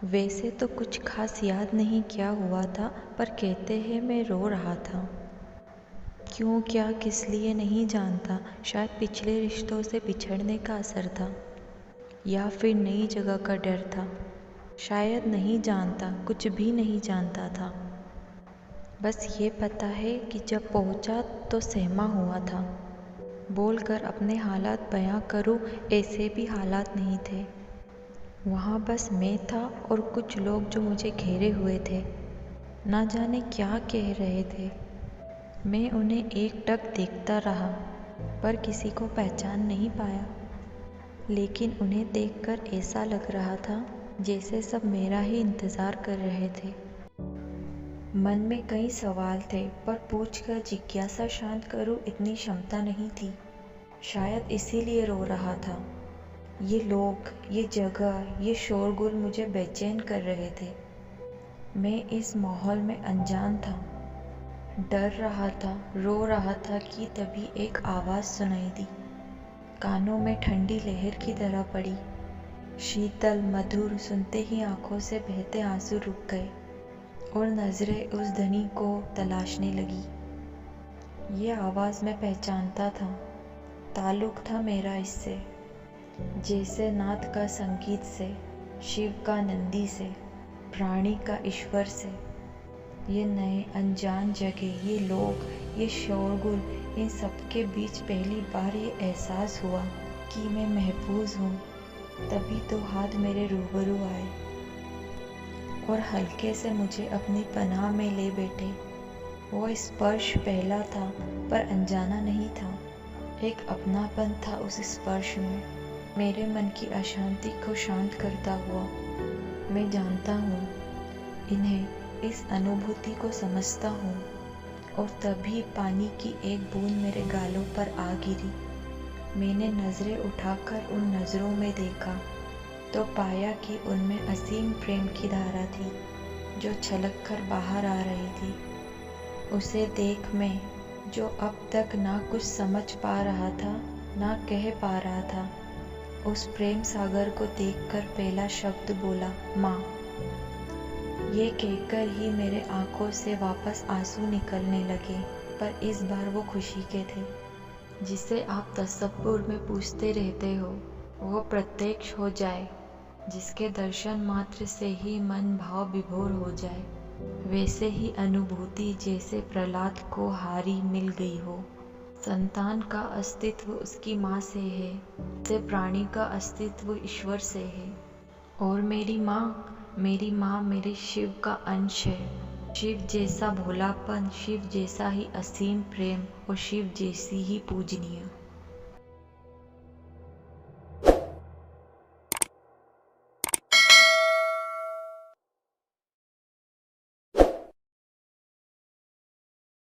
वैसे तो कुछ खास याद नहीं क्या हुआ था, पर कहते हैं मैं रो रहा था। क्यों, क्या, किस लिए नहीं जानता। शायद पिछले रिश्तों से बिछड़ने का असर था, या फिर नई जगह का डर था। शायद नहीं जानता, कुछ भी नहीं जानता था। बस ये पता है कि जब पहुंचा तो सहमा हुआ था। बोलकर अपने हालात बयां करूं, ऐसे भी हालात नहीं थे। वहाँ बस मैं था और कुछ लोग जो मुझे घेरे हुए थे। ना जाने क्या कह रहे थे। मैं उन्हें एकटक देखता रहा, पर किसी को पहचान नहीं पाया। लेकिन उन्हें देखकर ऐसा लग रहा था जैसे सब मेरा ही इंतज़ार कर रहे थे। मन में कई सवाल थे, पर पूछकर जिज्ञासा शांत करूं इतनी क्षमता नहीं थी। शायद इसीलिए रो रहा था। ये लोग, ये जगह, ये शोरगुल मुझे बेचैन कर रहे थे। मैं इस माहौल में अनजान था, डर रहा था, रो रहा था कि तभी एक आवाज़ सुनाई दी। कानों में ठंडी लहर की तरह पड़ी। शीतल, मधुर, सुनते ही आंखों से बहते आंसू रुक गए और नज़रें उस ध्वनि को तलाशने लगी। ये आवाज़ मैं पहचानता था। ताल्लुक था मेरा इससे, जैसे नाद का संगीत से, शिव का नंदी से, प्राणी का ईश्वर से। ये नए अनजान जगह, ये लोग, ये शोरगुल, इन सब के बीच पहली बार ये एहसास हुआ कि मैं महफूज हूँ। तभी तो हाथ मेरे रूबरू आए और हल्के से मुझे अपनी पनाह में ले बैठे। वो स्पर्श पहला था, पर अनजाना नहीं था। एक अपनापन था उस स्पर्श में, मेरे मन की अशांति को शांत करता हुआ। मैं जानता हूँ इन्हें, इस अनुभूति को समझता हूँ। और तभी पानी की एक बूंद मेरे गालों पर आ गिरी। मैंने नज़रें उठाकर उन नज़रों में देखा तो पाया कि उनमें असीम प्रेम की धारा थी, जो छलक कर बाहर आ रही थी। उसे देख मैं, जो अब तक ना कुछ समझ पा रहा था, ना कह पा रहा था, उस प्रेम सागर को देखकर पहला शब्द बोला, माँ। ये कहकर ही मेरे आंखों से वापस आंसू निकलने लगे, पर इस बार वो खुशी के थे। जिसे आप तसव्वुर में पूछते रहते हो, वो प्रत्यक्ष हो जाए। जिसके दर्शन मात्र से ही मन भाव विभोर हो जाए। वैसे ही अनुभूति जैसे प्रहलाद को हारी मिल गई हो। संतान का अस्तित्व उसकी माँ से है, से प्राणी का अस्तित्व ईश्वर से है। और मेरी माँ मेरे शिव का अंश है। शिव जैसा भोलापन, शिव जैसा ही असीम प्रेम और शिव जैसी ही पूजनीय।